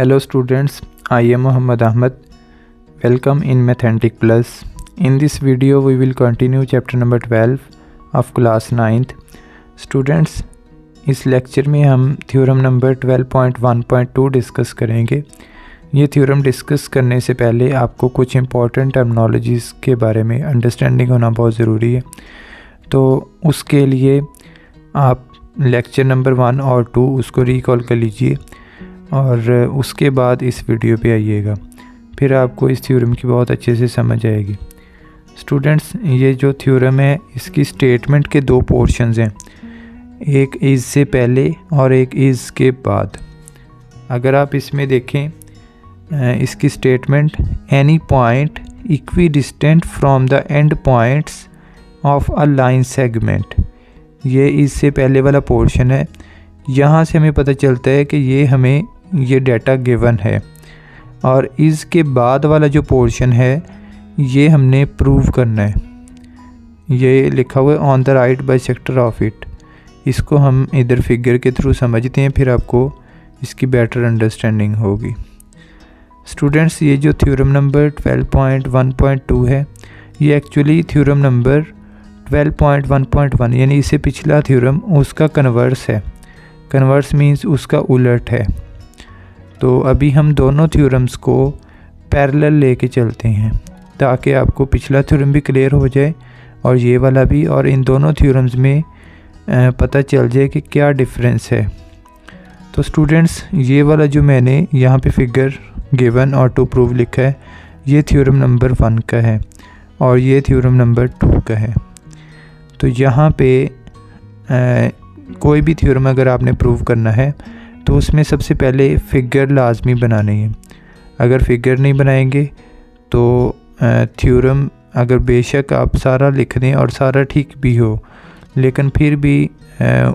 Hello students, I am Muhammad Ahmed. Welcome in Mathematic Plus. In this video we will continue chapter number 12 of class 9th. Students, इस lecture में हम theorem number 12.1.2 discuss करेंगे। ये theorem discuss करने से पहले आपको कुछ इम्पॉर्टेंट टर्मिनोलॉजीज़ के बारे में अंडरस्टैंडिंग होना बहुत ज़रूरी है। तो उसके लिए आप लेक्चर नंबर 1 और 2 उसको रिकॉल कर लीजिए और उसके बाद इस वीडियो पे आइएगा, फिर आपको इस थ्योरम की बहुत अच्छे से समझ आएगी। स्टूडेंट्स, ये जो थ्योरम है इसकी स्टेटमेंट के दो पोर्शंस हैं, एक इज़ से पहले और एक इज़ के बाद। अगर आप इसमें देखें इसकी statement, any point equi distant from the end points of a line segment, ये इज़ से पहले वाला पोर्शन है। यहाँ से हमें पता चलता है कि ये डाटा गिवन है, और इज़ के बाद वाला जो पोर्शन है ये हमने प्रूव करना है। ये लिखा हुआ है on the right bisector of it. इसको हम इधर फिगर के थ्रू समझते हैं, फिर आपको इसकी बेटर अंडरस्टैंडिंग होगी। स्टूडेंट्स, ये जो थ्योरम नंबर 12.1.2 है ये एक्चुअली थ्योरम नंबर 12.1.1 यानी इससे पिछला थ्योरम उसका कन्वर्स है। कन्वर्स मीन्स उसका उलट है। तो अभी हम दोनों थ्योरम्स को पैरेलल लेके चलते हैं ताकि आपको पिछला थ्योरम भी क्लियर हो जाए और ये वाला भी, और इन दोनों थ्योरम्स में पता चल जाए कि क्या डिफरेंस है। तो स्टूडेंट्स, ये वाला जो मैंने यहाँ पे फिगर गिवन और टू प्रूव लिखा है ये थ्योरम नंबर 1 का है और ये थ्योरम नंबर 2 का है। तो यहाँ पे कोई भी थ्योरम अगर आपने प्रूव करना है तो उसमें सबसे पहले फ़िगर लाजमी बनानी है। अगर फ़िगर नहीं बनाएंगे तो थ्योरम अगर बेशक आप सारा लिख दें और सारा ठीक भी हो, लेकिन फिर भी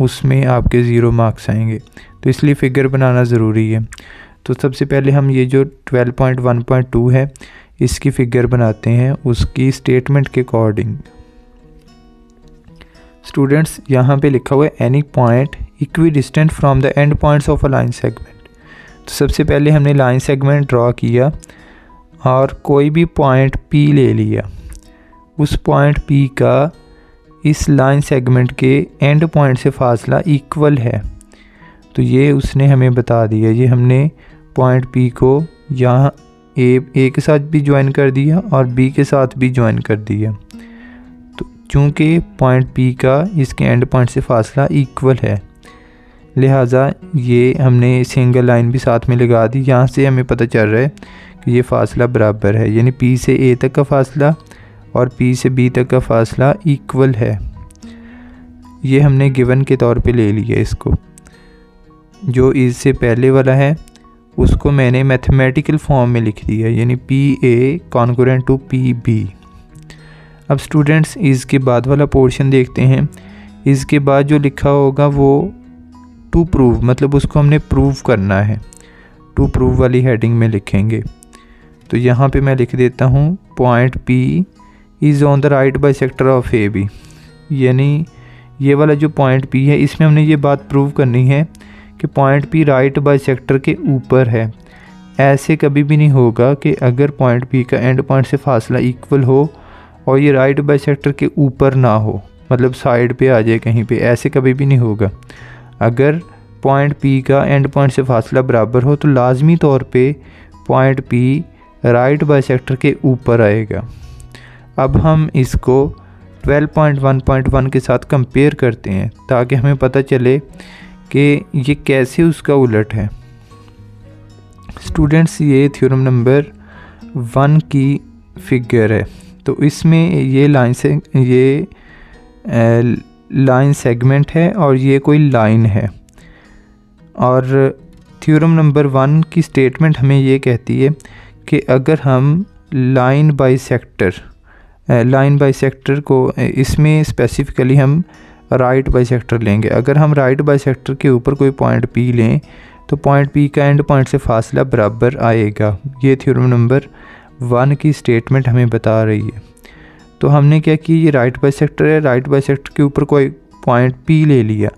उसमें आपके 0 मार्क्स आएंगे। तो इसलिए फ़िगर बनाना ज़रूरी है। तो सबसे पहले हम ये जो 12.1.2 है इसकी फ़िगर बनाते हैं उसकी स्टेटमेंट के अकॉर्डिंग। स्टूडेंट्स, यहाँ पे लिखा हुआ है any point equi distant from the end points of a line segment. तो सबसे पहले हमने लाइन सेगमेंट ड्रॉ किया और कोई भी पॉइंट P ले लिया। उस पॉइंट P का इस लाइन सेगमेंट के एंड पॉइंट से फासला इक्वल है। तो ये उसने हमें बता दिया। ये हमने पॉइंट P को यहाँ A के साथ भी ज्वाइन कर दिया और B के साथ भी ज्वाइन कर दिया। तो चूँकि पॉइंट P का इसके एंड पॉइंट से फासला इक्वल है, लिहाजा ये हमने सिंगल लाइन भी साथ में लगा दी। यहाँ से हमें पता चल रहा है कि ये फासला बराबर है, यानी P से A तक का फासला और P से B तक का फासला इक्वल है। ये हमने गिवन के तौर पे ले लिया। इसको जो इससे पहले वाला है उसको मैंने मैथमेटिकल फॉर्म में लिख दिया, यानी PA कॉन्करेंट टू PB। अब स्टूडेंट्स, इसके बाद वाला पोर्शन देखते हैं। इसके बाद जो लिखा होगा वो टू प्रूव, मतलब उसको हमने प्रूव करना है। टू प्रूव वाली हेडिंग में लिखेंगे। तो यहाँ पे मैं लिख देता हूँ point P is on the right bisector of AB, यानी ये वाला जो पॉइंट P है इसमें हमने ये बात प्रूव करनी है कि पॉइंट P राइट बाइसेक्टर के ऊपर है। ऐसे कभी भी नहीं होगा कि अगर पॉइंट P का एंड पॉइंट से फासला इक्वल हो और ये राइट बाइसेक्टर के ऊपर ना हो, मतलब साइड पे आ जाए कहीं पे, ऐसे कभी भी नहीं होगा। अगर पॉइंट P का एंड पॉइंट से फासला बराबर हो तो लाजमी तौर पे पॉइंट P राइट बाइसेक्टर के ऊपर आएगा। अब हम इसको 12.1.1 के साथ कंपेयर करते हैं ताकि हमें पता चले कि ये कैसे उसका उलट है। स्टूडेंट्स, ये थ्योरम नंबर 1 की फिगर है। तो इसमें ये लाइन सेगमेंट है और ये कोई लाइन है, और थ्योरम नंबर 1 की स्टेटमेंट हमें ये कहती है कि अगर हम लाइन बाइसेक्टर को, इसमें स्पेसिफिकली हम राइट बाइसेक्टर लेंगे। अगर हम राइट बाइसेक्टर के ऊपर कोई पॉइंट P लें तो पॉइंट P का एंड पॉइंट से फासला बराबर आएगा। ये थ्योरम नंबर 1 की स्टेटमेंट हमें बता रही है। तो हमने क्या किया, ये राइट बाइसेक्टर है, राइट बाइसेक्टर के ऊपर कोई पॉइंट P ले लिया।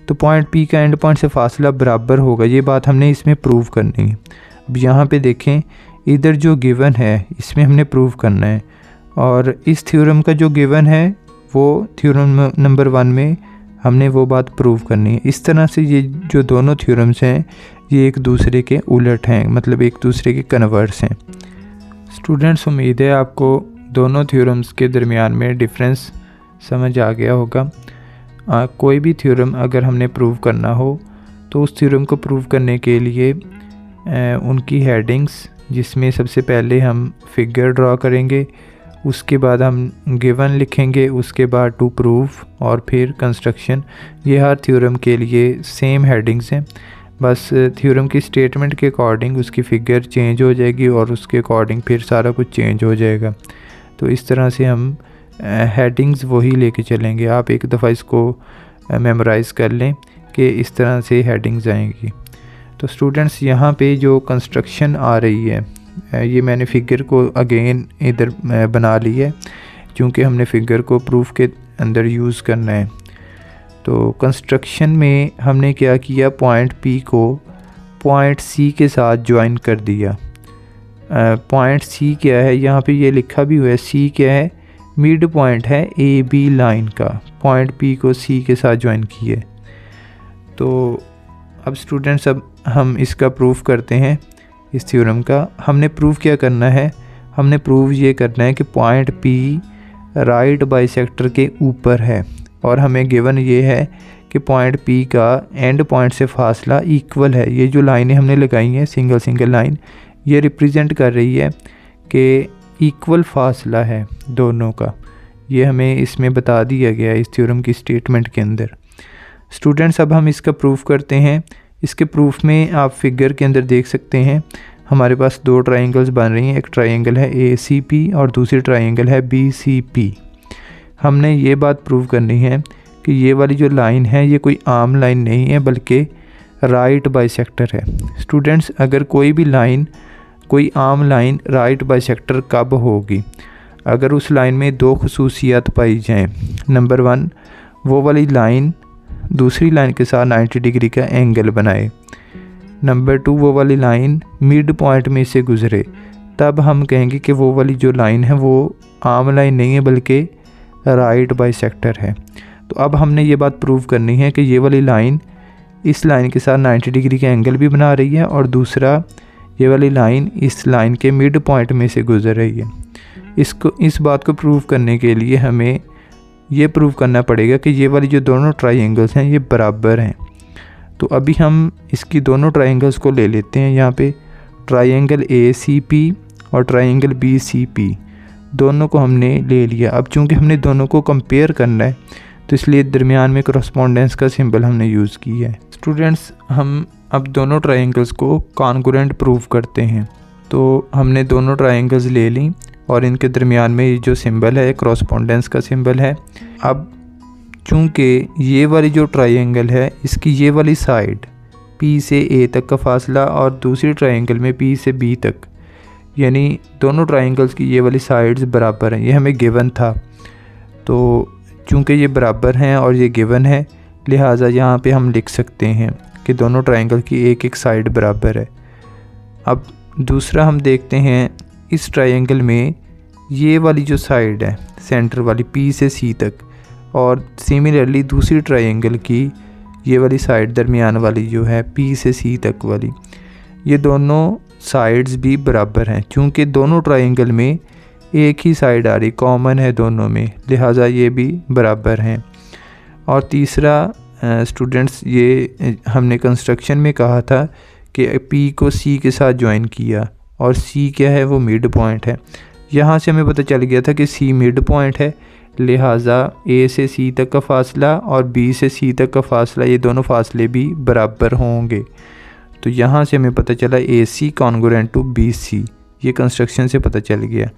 तो पॉइंट पी का एंड पॉइंट से फासला बराबर होगा, ये बात हमने इसमें प्रूव करनी है। अब यहाँ पे देखें, इधर जो गिवन है इसमें हमने प्रूव करना है, और इस थ्योरम का जो गिवन है वो थ्योरम नंबर 1 में हमने वो बात प्रूव करनी है। इस तरह से ये जो दोनों थ्योरम्स हैं ये एक दूसरे के उलट हैं, मतलब एक दूसरे के कन्वर्स हैं। स्टूडेंट्स, उम्मीद है आपको दोनों थ्योरम्स के दरमियान में डिफरेंस समझ आ गया होगा। कोई भी थ्योरम अगर हमने प्रूव करना हो तो उस थ्योरम को प्रूव करने के लिए उनकी हेडिंग्स, जिसमें सबसे पहले हम फिगर ड्रा करेंगे, उसके बाद हम गिवन लिखेंगे, उसके बाद टू प्रूव और फिर कंस्ट्रक्शन। ये हर थ्योरम के लिए सेम हेडिंग्स हैं, बस थ्योरम की स्टेटमेंट के अकॉर्डिंग उसकी फ़िगर चेंज हो जाएगी और उसके अकॉर्डिंग फिर सारा कुछ चेंज हो जाएगा। तो इस तरह से हम हेडिंग्स वही लेके चलेंगे। आप एक दफ़ा इसको मेमोराइज़ कर लें कि इस तरह से हेडिंग्स आएंगी। तो स्टूडेंट्स, यहाँ पे जो कंस्ट्रक्शन आ रही है, ये मैंने फ़िगर को अगेन इधर बना ली है क्योंकि हमने फ़िगर को प्रूफ के अंदर यूज़ करना है। तो कंस्ट्रक्शन में हमने क्या किया, पॉइंट पी को पॉइंट सी के साथ ज्वाइन कर दिया। पॉइंट सी क्या है, यहाँ पे ये लिखा भी हुआ है, सी क्या है, मिड पॉइंट है ए बी लाइन का। पॉइंट पी को सी के साथ ज्वाइन किए। तो अब स्टूडेंट्स, अब हम इसका प्रूफ करते हैं। इस थ्योरम का हमने प्रूव क्या करना है, हमने प्रूव ये करना है कि पॉइंट पी राइट बाइसेक्टर के ऊपर है, और हमें गिवन ये है कि पॉइंट पी का एंड पॉइंट से फासला इक्वल है। ये जो लाइनें हमने लगाई हैं सिंगल लाइन, ये रिप्रेजेंट कर रही है कि इक्वल फासला है दोनों का। ये हमें इसमें बता दिया गया है इस थ्योरम की स्टेटमेंट के अंदर। स्टूडेंट्स, अब हम इसका प्रूफ करते हैं। इसके प्रूफ में आप फिगर के अंदर देख सकते हैं हमारे पास दो ट्रायंगल्स बन रही हैं। एक ट्रायंगल है ACP और दूसरी ट्रायंगल है BCP। हमने ये बात प्रूव करनी है कि ये वाली जो लाइन है ये कोई आम लाइन नहीं है बल्कि राइट बाइसेक्टर है। स्टूडेंट्स, अगर कोई भी लाइन, कोई आम लाइन राइट बाइसेक्टर कब होगी, अगर उस लाइन में दो खसूसियात पाई जाएं। नंबर 1, वो वाली लाइन दूसरी लाइन के साथ 90 डिग्री का एंगल बनाए। नंबर 2, वो वाली लाइन मिड पॉइंट में से गुज़रे, तब हम कहेंगे कि वो वाली जो लाइन है वो आम लाइन नहीं है बल्कि राइट बाइसेक्टर है। तो अब हमने ये बात प्रूव करनी है कि ये वाली लाइन इस लाइन के साथ 90 डिग्री का एंगल भी बना रही है, और दूसरा ये वाली लाइन इस लाइन के मिड पॉइंट में से गुज़र रही है। इस बात को प्रूव करने के लिए हमें ये प्रूव करना पड़ेगा कि ये वाली जो दोनों ट्रायंगल्स हैं ये बराबर हैं। तो अभी हम इसकी दोनों ट्रायंगल्स को ले लेते हैं। यहाँ पे ट्रायंगल ACP और ट्रायंगल BCP दोनों को हमने ले लिया। अब चूँकि हमने दोनों को कंपेयर करना है तो इसलिए दरमियान में करस्पॉन्डेंस का सिंबल हमने यूज़ किया है। स्टूडेंट्स, हम अब दोनों ट्रायंगल्स को कॉन्ग्रुएंट प्रूव करते हैं। तो हमने दोनों ट्रायंगल्स ले ली और इनके दरमियान में ये जो सिंबल है करस्पॉन्डेंस का सिंबल है। अब चूँकि ये वाली जो ट्रायंगल है इसकी ये वाली साइड P से A तक का फासला और दूसरी ट्रायंगल में P से B तक, यानी दोनों ट्रायंगल्स की ये वाली साइड्स बराबर हैं। ये हमें गिवन था। तो चूँकि ये बराबर हैं और ये गिवन है, लिहाजा यहाँ पे हम लिख सकते हैं कि दोनों ट्रायंगल की एक एक साइड बराबर है। अब दूसरा हम देखते हैं, इस ट्रायंगल में ये वाली जो साइड है सेंटर वाली P से C तक, और सिमिलरली दूसरी ट्रायंगल की ये वाली साइड दरमियान वाली जो है P से C तक वाली, ये दोनों साइड्स भी बराबर हैं। चूँकि दोनों ट्रायंगल में एक ही साइड आ रही, कॉमन है दोनों में, लिहाजा ये भी बराबर हैं। और तीसरा स्टूडेंट्स, ये हमने कंस्ट्रक्शन में कहा था कि P को C के साथ ज्वाइन किया, और C क्या है, वो मिड पॉइंट है। यहाँ से हमें पता चल गया था कि C मिड पॉइंट है, लिहाजा A से C तक का फासला और B से C तक का फासला, ये दोनों फासले भी बराबर होंगे। तो यहाँ से हमें पता चला AC कॉन्ग्रुएंट टू BC, ये कंस्ट्रक्शन से पता चल गया।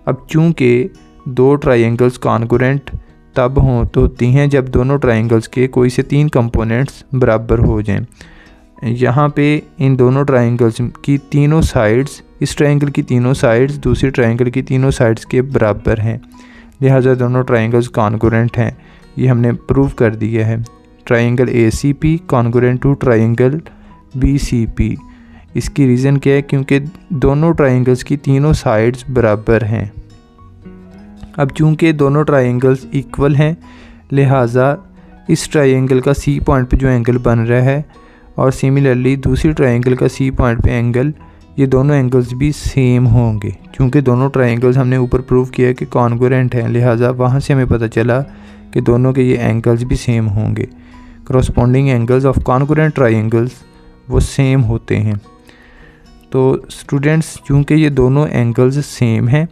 अब चूँकि दो ट्रायंगल्स कॉन्ग्रुएंट तब होती हैं जब दोनों ट्रायंगल्स के कोई से 3 कंपोनेंट्स बराबर हो जाएं। यहाँ पे इन दोनों ट्रायंगल्स की तीनों साइड्स, इस ट्रायंगल की तीनों साइड्स दूसरी ट्रायंगल की तीनों साइड्स के बराबर हैं, लिहाजा दोनों ट्रायंगल्स कॉन्ग्रुएंट हैं। ये हमने प्रूव कर दिया है triangle ACP congruent to triangle BCP। इसकी रीज़न क्या है? क्योंकि दोनों ट्राइंगल्स की तीनों साइड्स बराबर हैं। अब चूंकि दोनों ट्राइंगल्स इक्वल हैं, लिहाजा इस ट्राइंगल का C पॉइंट पे जो एंगल बन रहा है और सिमिलरली दूसरी ट्राइंगल का C पॉइंट पे एंगल, ये दोनों एंगल्स भी सेम होंगे। क्योंकि दोनों ट्राइंगल्स हमने ऊपर प्रूव किया है कि कॉन्ग्रुएंट हैं, लिहाजा वहाँ से हमें पता चला कि दोनों के ये एंगल्स भी सेम होंगे। Corresponding angles of congruent triangles वो सेम होते हैं। तो स्टूडेंट्स, चूँकि ये दोनों एंगल्स सेम हैं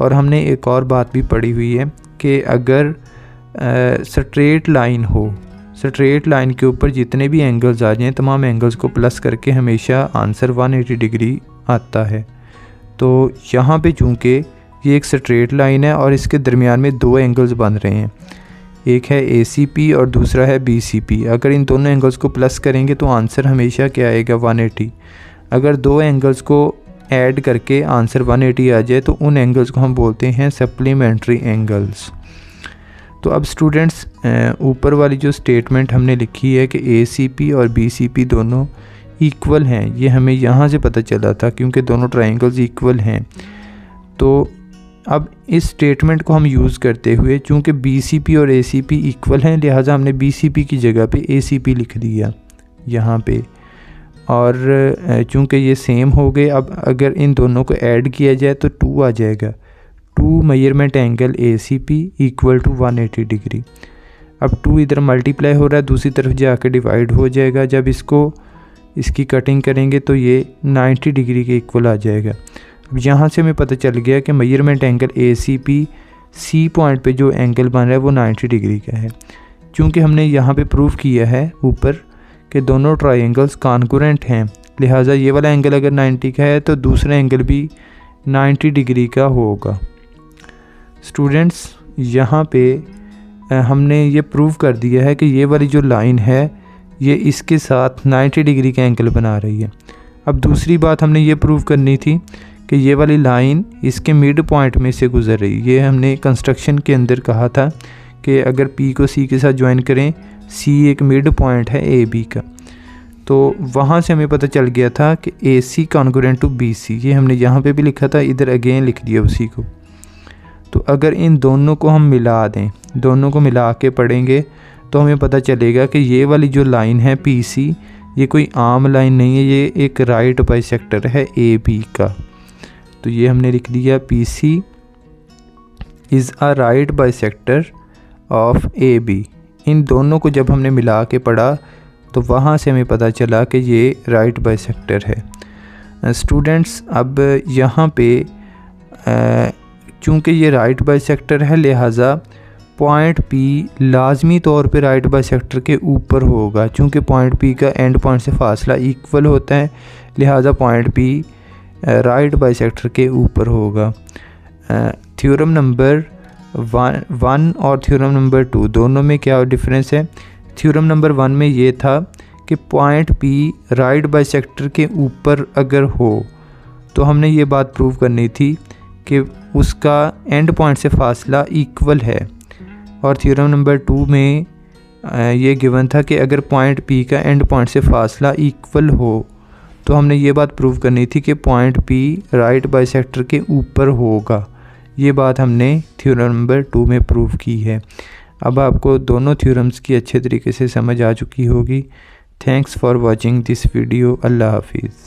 और हमने एक और बात भी पढ़ी हुई है कि अगर स्ट्रेट लाइन हो, स्ट्रेट लाइन के ऊपर जितने भी एंगल्स आ जाएं, तमाम एंगल्स को प्लस करके हमेशा आंसर 180 डिग्री आता है। तो यहाँ पे चूँकि ये एक स्ट्रेट लाइन है और इसके दरमियान में दो एंगल्स बन रहे हैं, एक है ACP और दूसरा है BCP। अगर इन दोनों एंगल्स को प्लस करेंगे तो आंसर हमेशा क्या आएगा? 180। अगर दो एंगल्स को ऐड करके आंसर 180 आ जाए तो उन एंगल्स को हम बोलते हैं सप्लीमेंट्री एंगल्स। तो अब स्टूडेंट्स, ऊपर वाली जो स्टेटमेंट हमने लिखी है कि ACP और BCP दोनों इक्वल हैं, ये हमें यहाँ से पता चला था क्योंकि दोनों ट्राइंगल्स इक्वल हैं। तो अब इस स्टेटमेंट को हम यूज़ करते हुए, चूँकि BCP और ACP इक्वल हैं, लिहाजा हमने BCP की जगह पे ACP लिख दिया यहाँ पे। और चूँकि ये सेम हो गए, अब अगर इन दोनों को ऐड किया जाए तो 2 आ जाएगा। 2 measurement angle ACP equal to 180 degree. अब 2 इधर मल्टीप्लाई हो रहा है, दूसरी तरफ जाके डिवाइड हो जाएगा। जब इसकी कटिंग करेंगे तो ये 90 डिग्री के इक्वल आ जाएगा। अब यहाँ से हमें पता चल गया कि measurement angle ACP C point पे जो एंगल बन रहा है वो 90 डिग्री का है। चूँकि हमने यहाँ पे प्रूव किया है ऊपर कि दोनों ट्राइंगल्स कॉन्ग्रुएंट हैं, लिहाजा ये वाला एंगल अगर 90 का है तो दूसरा एंगल भी 90 डिग्री का होगा। स्टूडेंट्स, यहाँ पे हमने ये प्रूव कर दिया है कि ये वाली जो लाइन है ये इसके साथ 90 डिग्री का एंगल बना रही है। अब दूसरी बात हमने ये प्रूव करनी थी कि ये वाली लाइन इसके मिड पॉइंट में से गुजर रही। ये हमने कंस्ट्रक्शन के अंदर कहा था कि अगर P को C के साथ ज्वाइन करें, C एक मिड पॉइंट है AB का। तो वहाँ से हमें पता चल गया था कि AC कॉन्ग्रुएंट टू BC। ये हमने यहाँ पे भी लिखा था, इधर अगेन लिख दिया उसी को। तो अगर इन दोनों को हम मिला दें, दोनों को मिला के पढ़ेंगे तो हमें पता चलेगा कि ये वाली जो लाइन है PC, ये कोई आम लाइन नहीं है, ये एक राइट बाइसेक्टर है AB का। तो ये हमने लिख दिया PC is a right bisector of AB। इन दोनों को जब हमने मिला के पढ़ा तो वहाँ से हमें पता चला कि ये राइट बाइसेक्टर है। स्टूडेंट्स, अब यहाँ पे चूँकि ये राइट बाइसेक्टर है, लिहाजा पॉइंट P लाजमी तौर पे राइट बाइसेक्टर के ऊपर होगा। चूँकि पॉइंट P का एंड पॉइंट से फासला इक्वल होता है, लिहाजा पॉइंट P राइट बाइसेक्टर के ऊपर होगा। थ्योरम नंबर 1 और थ्योरम नंबर 2 दोनों में क्या डिफरेंस है? थ्योरम नंबर 1 में ये था कि पॉइंट P राइट बाइसेक्टर के ऊपर अगर हो तो हमने ये बात प्रूव करनी थी कि उसका एंड पॉइंट से फासला इक्वल है। और थ्योरम नंबर 2 में ये गिवन था कि अगर पॉइंट P का एंड पॉइंट से फासला इक्वल हो तो हमने ये बात प्रूव करनी थी कि पॉइंट P राइट बाइसेक्टर के ऊपर होगा। ये बात हमने थ्योरम नंबर 2 में प्रूव की है। अब आपको दोनों थ्योरम्स की अच्छे तरीके से समझ आ चुकी होगी। Thanks for watching this video. अल्लाह हाफिज़।